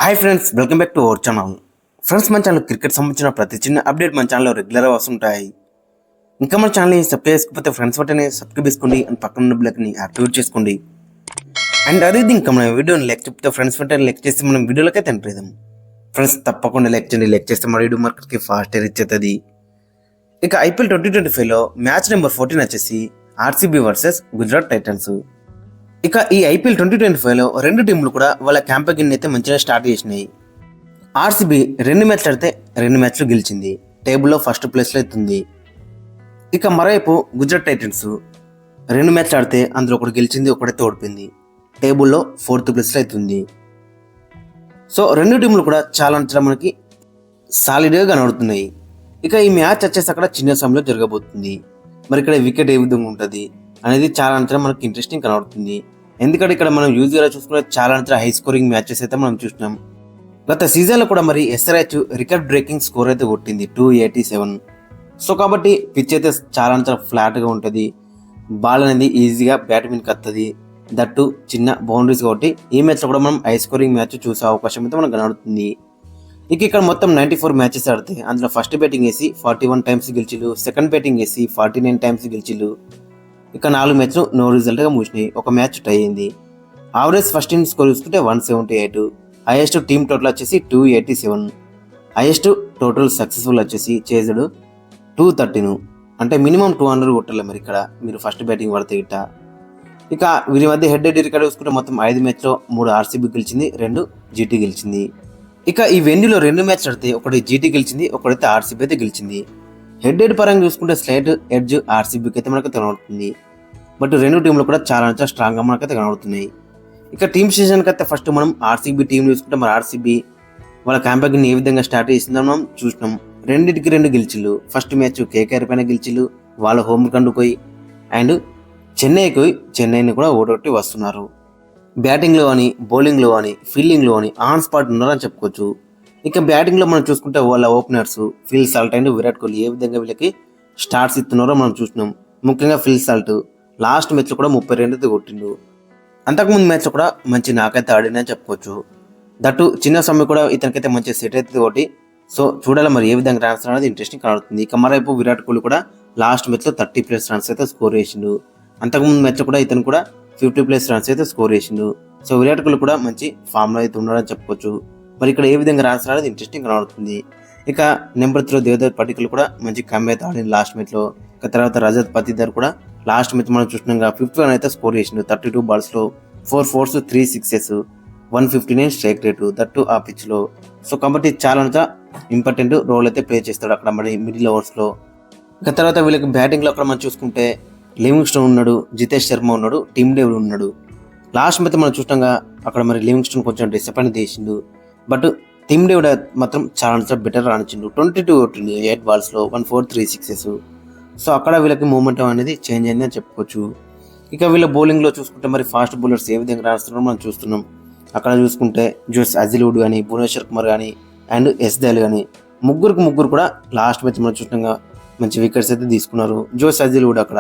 Hi friends, welcome back to our channel. Friends, మన channel cricket సంబంధించిన ప్రతి చిన్న అప్డేట్ మన ఛానల్లో రెగ్యులర్గా వస్తుంటాయి. ఇంకా మన ఛానల్ని సబ్స్క్రైబ్ చేసుకోకపోతే ఫ్రెండ్స్ వెంటనే సబ్స్క్రైబ్ చేసుకోండి అండ్ పక్కన ఉన్న బెల్ని యాక్టివేట్ చేసుకోండి. అండ్ అదే ఇంకా మన వీడియోని లైక్ చెప్తే ఫ్రెండ్స్ వెంటనే లైక్ చేస్తే మనం వీడియోలకే తింటాం. ఫ్రెండ్స్ తప్పకుండా లైక్ చేయండి. లైక్ చేస్తే మన వీడియో మార్కెట్కి ఫాస్ట్ రీచ్ అవుతుంది. ఇక IPL 2025లో మ్యాచ్ నెంబర్ 14 వచ్చేసి RCB వర్సెస్ గుజరాత్ టైటన్స్. ఇక ఈ IPL 2025లో రెండు టీంలు కూడా వాళ్ళ క్యాంపెయిన్ అయితే మంచిగా స్టార్ట్ చేసినాయి. RCB 2 మ్యాచ్లు ఆడితే 2 మ్యాచ్లు గెలిచింది, టేబుల్లో ఫస్ట్ ప్లేస్లో అవుతుంది. ఇక మరోవైపు గుజరాత్ టైటన్స్ 2 మ్యాచ్లు ఆడితే అందులో ఒకటి గెలిచింది, ఒకటైతే ఓడిపోయింది, టేబుల్లో 4th ప్లేస్లో అవుతుంది. సో రెండు టీంలు కూడా చాలా మనకి సాలిడ్గా కనబడుతున్నాయి. ఇక ఈ మ్యాచ్ వచ్చేసి అక్కడ చిన్న సమయంలో జరగబోతుంది. మరి ఇక్కడ వికెట్ ఏ విధంగా ఉంటుంది అనేది చాలా మనకి ఇంట్రెస్టింగ్ కనబడుతుంది. ఎందుకంటే ఇక్కడ మనం యూజువల్గా చూసుకుంటే చాలా హై స్కోరింగ్ మ్యాచెస్ అయితే మనం చూసినాం. గత సీజన్లో కూడా మరి SRH రికార్డ్ బ్రేకింగ్ స్కోర్ అయితే కొట్టింది 287. సో కాబట్టి పిచ్ అయితే చాలా ఫ్లాట్గా ఉంటుంది, బాల్ అనేది ఈజీగా బ్యాట్మెన్కి వస్తుంది, దట్టు చిన్న బౌండరీస్ కాబట్టి ఈ మ్యాచ్లో కూడా మనం హై స్కోరింగ్ మ్యాచ్ చూసే అవకాశం అయితే మనకు కనబడుతుంది. ఇక ఇక్కడ మొత్తం 94 మ్యాచెస్ ఆడితే అందులో ఫస్ట్ బ్యాటింగ్ వేసి 41 టైమ్స్ గెలిచిళ్ళు, సెకండ్ బ్యాటింగ్ వేసి 49 టైమ్స్ గెలిచిళ్ళు. ఇక 4 మ్యాచ్లు నో రిజల్ట్గా మూసినాయి, ఒక మ్యాచ్ టై అయింది. యావరేజ్ ఫస్ట్ ఇన్నింగ్స్ స్కోర్ చూసుకుంటే 178, హైయెస్ట్ టీమ్ టోటల్ వచ్చేసి 287, హైయెస్ట్ టోటల్ సక్సెస్ఫుల్ వచ్చేసి చేసాడు 213. అంటే మినిమం 200 కొట్టాలి మరి ఇక్కడ మీరు ఫస్ట్ బ్యాటింగ్ పడితే గిట్ట. ఇక వీరి మధ్య హెడ్ రికార్డ్ చూసుకుంటే మొత్తం 5 మ్యాచ్లో 3 RCB గెలిచింది, 2 GT గెలిచింది. ఇక ఈ వెన్యూలో 2 మ్యాచ్లు ఆడితే ఒకటి GT గెలిచింది, ఒకటైతే RCB అయితే గెలిచింది. హెడ్ పరంగా చూసుకుంటే స్లైట్ ఎడ్జ్ RCBకి అయితే మనకు కనబడుతుంది. బట్ రెండు టీంలు కూడా చాలా స్ట్రాంగ్గా మనకైతే కనబడుతున్నాయి. ఇక టీమ్ సీజన్కి అయితే ఫస్ట్ మనం RCB టీం చూసుకుంటే మరి RCB వాళ్ళ క్యాంపెయిన్ ఏ విధంగా స్టార్ట్ చేసిందో మనం చూసినాం. 2 గెలిచిళ్ళు. ఫస్ట్ మ్యాచ్ KKR పైన గెలిచిళ్ళు, వాళ్ళ హోమ్ గ్రౌండ్కి పోయి, అండ్ చెన్నైని కూడా ఓడగొట్టి వస్తున్నారు. బ్యాటింగ్లో అని, బౌలింగ్లో అని, ఫీల్డింగ్లో అని ఆన్ స్పాట్ ఉన్నారని చెప్పుకోవచ్చు. ఇక బ్యాటింగ్లో మనం చూసుకుంటే వాళ్ళ openers Phil Salt and Virat Kohli ఏ విధంగా వీళ్ళకి స్టార్ట్స్ ఇస్తున్నారో మనం చూసినాం. ముఖ్యంగా ఫిల్ సాల్ట్ లాస్ట్ మ్యాచ్లో కూడా 32 అయితే కొట్టిండు. అంతకుముందు మ్యాచ్లో కూడా మంచి నాకైతే ఆడినని చెప్పుకోవచ్చు. దట్టు చిన్న సమయం కూడా ఇతనికైతే మంచి సెట్ అయితే ఒకటి. సో చూడాలి మరి ఏ విధంగా రన్స్ అనేది ఇంట్రెస్టింగ్ కనబడుతుంది. ఇక మరోవైపు విరాట్ కోహ్లీ కూడా లాస్ట్ మ్యాచ్లో 30+ రన్స్ అయితే స్కోర్ చేసిండు. అంతకుముందు మ్యాచ్లో కూడా ఇతను కూడా 50+ రన్స్ అయితే స్కోర్ చేసిండు. సో విరాట్ కోహ్లీ కూడా మంచి ఫామ్లో అయితే ఉన్నాడని చెప్పుకోవచ్చు. మరి ఇక్కడ ఏ విధంగా రన్స్ అనేది ఇంట్రెస్టింగ్ కనబడుతుంది. ఇక నెంబర్ 3 దేవదత్ పడిక్కల్ కూడా మంచి కమ్ అయితే ఆడింది లాస్ట్ మ్యాచ్లో. ఇక తర్వాత రజత్ పతిదార్ కూడా లాస్ట్ మ్యాచ్ మనం చూసినాక 51 అయితే స్కోర్ చేసిండు. 32 బాల్స్లో 4 4s 3 6s 159 strike rate, that ఆ పిచ్లో. సో కాబట్టి చాలా ఇంపార్టెంట్ రోల్ అయితే ప్లే చేస్తాడు అక్కడ మరి మిడిల్ ఓవర్స్లో. ఇక తర్వాత వీళ్ళకి బ్యాటింగ్లో అక్కడ మనం చూసుకుంటే లివింగ్స్టన్ ఉన్నాడు, జితేష్ శర్మ ఉన్నాడు, టీమ్ డేవిడ్ ఉన్నాడు. లాస్ట్ మ్యాచ్ మనం చూసినాక అక్కడ మరి లివింగ్స్టన్ కొంచెం డిసప్పాయింట్ చేసిండు. బట్ టీమ్ డేవిడ్ మాత్రం చాలా బెటర్ రాణించిండు. 22 కొట్టిండు 8 బాల్స్లో 1 4 3 6s. సో అక్కడ వీళ్ళకి మూమెంట్ అనేది చేంజ్ అయింది అని చెప్పుకోవచ్చు. ఇక వీళ్ళ బౌలింగ్లో చూసుకుంటే మరి ఫాస్ట్ బౌలర్స్ ఏ విధంగా రాస్తున్నారో మనం చూస్తున్నాం. అక్కడ చూసుకుంటే జోస్ అజిల్వుడ్ కానీ, భువనేశ్వర్ కుమార్ కానీ, అండ్ ఎస్ దయాల్ కానీ ముగ్గురు కూడా లాస్ట్ మ్యాచ్ మనం చూసినాక మంచి వికెట్స్ అయితే తీసుకున్నారు. జోస్ అజిల్వుడ్ అక్కడ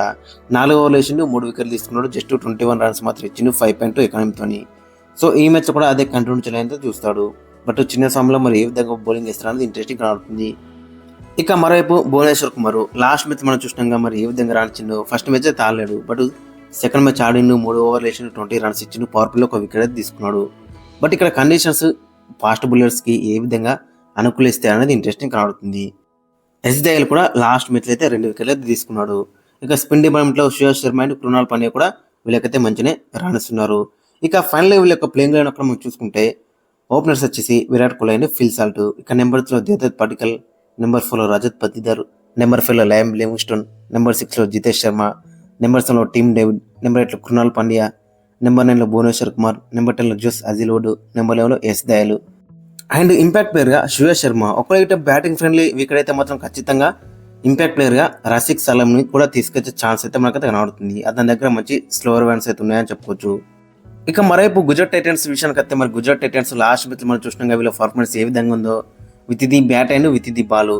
4 ఓవర్లు వేసిండు, 3 వికెట్లు తీసుకున్నాడు, జస్ట్ 21 రన్స్ మాత్రం ఇచ్చిండు 5.2 ఎకానమీతోని. సో ఈ మ్యాచ్ కూడా అదే కంటిన్యూ చేయాలంటే చూస్తాడు. బట్ చిన్న సమయంలో మరి ఏ విధంగా బౌలింగ్ వేస్తారు అనేది ఇంట్రెస్టింగ్ కనబడుతుంది. ఇక మరోవైపు భువనేశ్వర్ కుమార్ లాస్ట్ మ్యాచ్ మనం చూసినాక మరి ఏ విధంగా రాణించిండు. ఫస్ట్ మ్యాచ్ అయితే ఆడలేడు, బట్ సెకండ్ మ్యాచ్ ఆడిండు, 3 ఓవర్లు వేసిండు, 20 రన్స్ ఇచ్చిండు, పవర్ ప్లేలో ఒక వికెట్ అయితే తీసుకున్నాడు. బట్ ఇక్కడ కండిషన్స్ ఫాస్ట్ బౌలర్స్కి ఏ విధంగా అనుకూలిస్తాయి అనేది ఇంట్రెస్టింగ్ కనబడుతుంది. ఎస్ దయాల్ కూడా లాస్ట్ మ్యాచ్లో అయితే 2 వికెట్లు అయితే తీసుకున్నాడు. ఇక స్పిన్ డిపార్ట్మెంట్లో శ్రేయస్ శర్మ అండ్ కృణాల్ పాండ్యా కూడా వీళ్ళకైతే మంచిగానే రాణిస్తున్నారు. ఇక ఫైనల్ వీళ్ళ యొక్క ప్లేయింగ్ లైన్ అక్కడ మనం చూసుకుంటే ఓపెనర్స్ వచ్చేసి Virat Kohli and Phil Salt. ఇక number 3 Devdutt Padikkal, number 4 Rajat Patidar, number 5 Liam Livingstone, number 6 Jitesh Sharma, number 7 Tim David, number 8 Krunal Pandya, number 9 Bhuvneshwar Kumar, number 10 Josh Hazlewood, number 11 S Dayal. And impact ప్లేయర్గా శ్రేయస్ శర్మ ఒకరైతే బ్యాటింగ్ ఫ్రెండ్లీ వికెట్ అయితే మాత్రం ఖచ్చితంగా ఇంపాక్ట్ ప్లేయర్గా రషీద్ సలాంని కూడా తీసుకొచ్చే ఛాన్స్ అయితే మనకైతే కనబడుతుంది. అతని దగ్గర మంచి స్లోవర్ వ్యాన్స్ అయితే ఉన్నాయని చెప్పుకోవచ్చు. ఇక మరోవైపు గుజరాత్ టైటన్స్ విషయానికి వస్తే మరి గుజరాత్ టైటన్స్ లాస్ట్ మ్యాచ్ మనం చూసినాక వీళ్ళ పర్ఫార్మెన్స్ ఏ విధంగా ఉందో with the bat and with the ball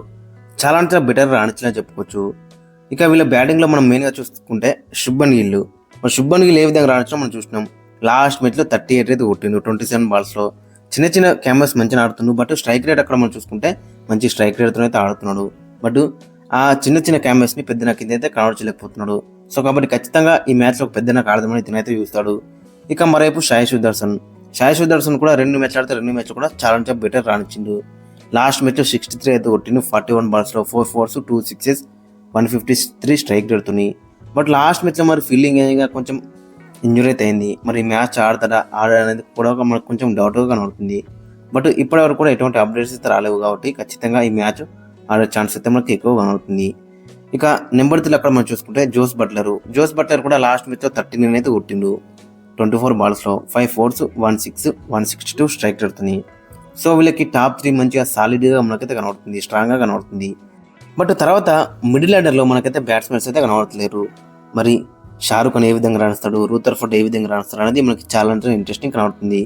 చాలా బెటర్ రాణించాలని చెప్పుకోవచ్చు. ఇక వీళ్ళ బ్యాటింగ్లో మనం మెయిన్గా చూసుకుంటే శుభ్మన్ గిల్ ఏ విధంగా రాణించడం మనం చూసినాం. లాస్ట్ మ్యాచ్లో 38 అయితే కొట్టిండు 27 బాల్స్లో. చిన్న చిన్న క్యామెరాస్ మంచిగా ఆడుతున్నాడు. బట్ స్ట్రైక్ రేట్ అక్కడ మనం చూసుకుంటే మంచి స్ట్రైక్ రేట్తో అయితే ఆడుతున్నాడు. బట్ ఆ చిన్న చిన్న క్యామెరాస్ని పెద్ద కింద అయితే కన్వర్ట్ చేయలేకపోతున్నాడు. సో కాబట్టి ఖచ్చితంగా ఈ మ్యాచ్లో పెద్ద నాకు ఆడదామని ఇతనైతే చూస్తాడు. ఇక మరోవైపు సాయి సుదర్శన్ కూడా 2 మ్యాచ్లు ఆడితే 2 మ్యాచ్లు కూడా చాలా బెటర్ రానిచ్చిండు. లాస్ట్ మ్యాచ్లో 63 అయితే కొట్టిండు. 41 బాల్స్లో 4 4s 2 6s 153 స్ట్రైక్ రేట్తోని. బట్ లాస్ట్ మ్యాచ్లో మరి ఫీల్డింగ్ అయ్యేగా కొంచెం ఇంజురీ అయితే అయింది. మరి మ్యాచ్ ఆడనేది కూడా మనకు కొంచెం డౌట్గా కనబడుతుంది. బట్ ఇప్పటివరకు కూడా ఎటువంటి అప్డేట్స్ అయితే రాలేవు కాబట్టి ఖచ్చితంగా ఈ మ్యాచ్ ఆడే ఛాన్స్ అయితే మనకి ఎక్కువ కనబడుతుంది. ఇక నెంబర్ 3 అక్కడ మనం చూసుకుంటే జోస్ బట్లర్ కూడా లాస్ట్ మ్యాచ్లో 39 అయితే కొట్టిండు. 24 బాల్స్లో 5 4s 1 6 162 స్ట్రైక్ రేట్తోని. సో వీళ్ళకి టాప్ 3 మంచిగా సాలిడ్గా మనకైతే కనబడుతుంది, స్ట్రాంగ్గా కనబడుతుంది. బట్ తర్వాత మిడిల్ ఆర్డర్లో మనకైతే బ్యాట్స్మెన్స్ అయితే కనబడట్లేరు. మరి షారుఖ్ ఖాన్ ఏ విధంగా రాణిస్తాడు, రూథర్ఫర్డ్ ఏ విధంగా రాణిస్తాడు అనేది మనకి చాలా ఇంట్రెస్టింగ్ కనబడుతుంది.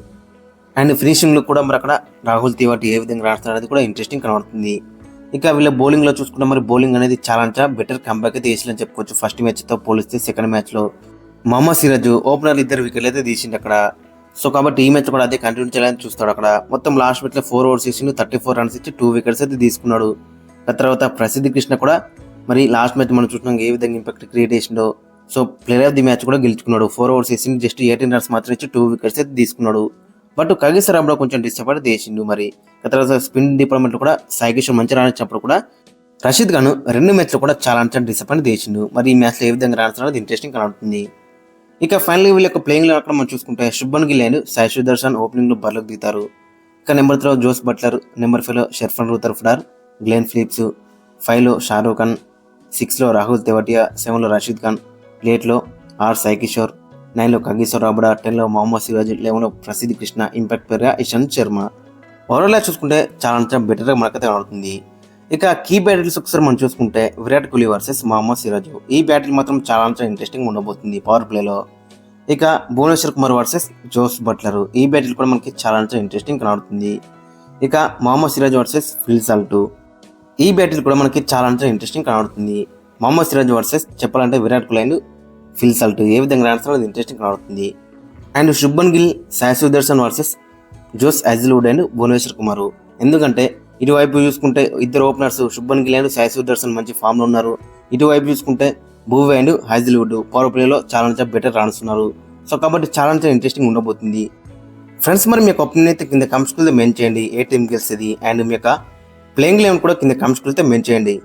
అండ్ ఫినిషింగ్లో కూడా మరి అక్కడ రాహుల్ తివాటి ఏ విధంగా రాణిస్తాడు అనేది కూడా ఇంట్రెస్టింగ్ కనబడుతుంది. ఇక వీళ్ళ బౌలింగ్లో చూసుకుంటే మరి బౌలింగ్ అనేది చాలా బెటర్ కంబ్యాక్ అయితే వేసిలని చెప్పుకోవచ్చు. ఫస్ట్ మ్యాచ్తో పోలిస్తే సెకండ్ మ్యాచ్లో మొహమ్మద్ సిరాజ్ ఓపెనర్ 2 వికెట్లు అయితే తీసిండు అక్కడ. సో కాబట్టి ఈ మ్యాచ్ కూడా అదే కంటిన్యూ చేయాలని చూస్తాడు అక్కడ. మొత్తం లాస్ట్ మ్యాచ్లో 4 overs ఇచ్చిండు, 34 runs ఇచ్చి 2 wickets అయితే తీసుకున్నాడు. తర్వాత ప్రసిద్ధ్ కృష్ణ కూడా మరి లాస్ట్ మ్యాచ్ మనం చూసినాం ఏ విధంగా ఇంపాక్ట్ క్రియేట్ చేసిండో. So player of the match కూడా గెలుచుకున్నాడు. 4 overs వేసిండు, జస్ట్ 18 runs మాత్రం ఇచ్చి 2 wickets అయితే తీసుకున్నాడు. బట్ కగిసర్ అప్పుడు కొంచెం డిస్టర్బ్ చేసిండు. మరి తర్వాత స్పిన్ డిపార్ట్మెంట్లో కూడా సాయి కిషోర్ మంచి రాణించినప్పుడు కూడా రషీద్ ఖాన్ 2 మ్యాచ్లో కూడా చాలా డిసప్పాయింట్ చేసిండు. మరి ఈ మ్యాచ్లో ఏ విధంగా రాణిస్తాడో ఇంట్రెస్టింగ్ కనబడుతుంది. ఇక ఫైనల్ వీళ్ళ యొక్క ప్లేయింగ్ లో అక్కడ మనం చూసుకుంటే శుభన్ గిల్ అండ్ సాయి సుదర్శన్ ఓపెనింగ్ లో బరిలోకి దిగుతారు. ఇక number 3 Jos Buttler, number 5 Sherfane Rutherford, Glenn Phillips, 5 Shahrukh Khan, 6 Rahul Tewatia, 7 Rashid Khan, 8 R Sai Kishore, 9 Kagiso Rabada, 10 Mohammed Siraj, 11 Prasidh Krishna, impact పేరుగా ఇషాంత్ శర్మ. ఓవరాల్ చూసుకుంటే చాలా బెటర్గా మనకైతే కనబడుతుంది. ఇక కీ బ్యాటిల్స్ ఒకసారి మనం చూసుకుంటే విరాట్ కోహ్లీ వర్సెస్ మొహమ్మద్ సిరాజ్. ఈ బ్యాటిల్ మాత్రం చాలా ఇంట్రెస్టింగ్ ఉండబోతుంది పవర్ ప్లేలో. ఇక Bhuvneshwar Kumar versus Jos Buttler. ఈ బ్యాటిల్ కూడా మనకి చాలా ఇంట్రెస్టింగ్ కనబడుతుంది. ఇక Mohammed Siraj versus Phil Salt. ఈ బ్యాటిల్ కూడా మనకి చాలా ఇంట్రెస్టింగ్ కనబడుతుంది. మొహమ్మద్ సిరాజ్ వర్సెస్ చెప్పాలంటే Virat Kohli and Phil Salt ఏ విధంగా రాణిస్తారో అది ఇంట్రెస్టింగ్ కనబడుతుంది. And Shubman Gill, Sai Sudharsan versus Josh Hazlewood and Bhuvneshwar Kumar. ఎందుకంటే ఇటువైపు చూసుకుంటే ఇద్దరు ఓపెనర్స్ శుభన్ గిల్ అండ్ సాయి సుదర్శన్ మంచి ఫామ్లో ఉన్నారు. ఇటువైపు చూసుకుంటే భూవే అండ్ హజల్వుడ్ పవర్ ప్లేలో చాలా బెటర్ రాణిస్తున్నారు. సో కాబట్టి చాలా ఇంట్రెస్టింగ్ ఉండబోతుంది. ఫ్రెండ్స్ మరి మీ యొక్క ఒపీనియన్ అయితే కింద కామెంట్స్ మెన్షన్ చేయండి. ఏ టీం గెలుస్తుంది అండ్ మీ యొక్క ప్లేయింగ్ లెవెన్ కూడా కింద కామెంట్స్ మెన్షన్ చేయండి.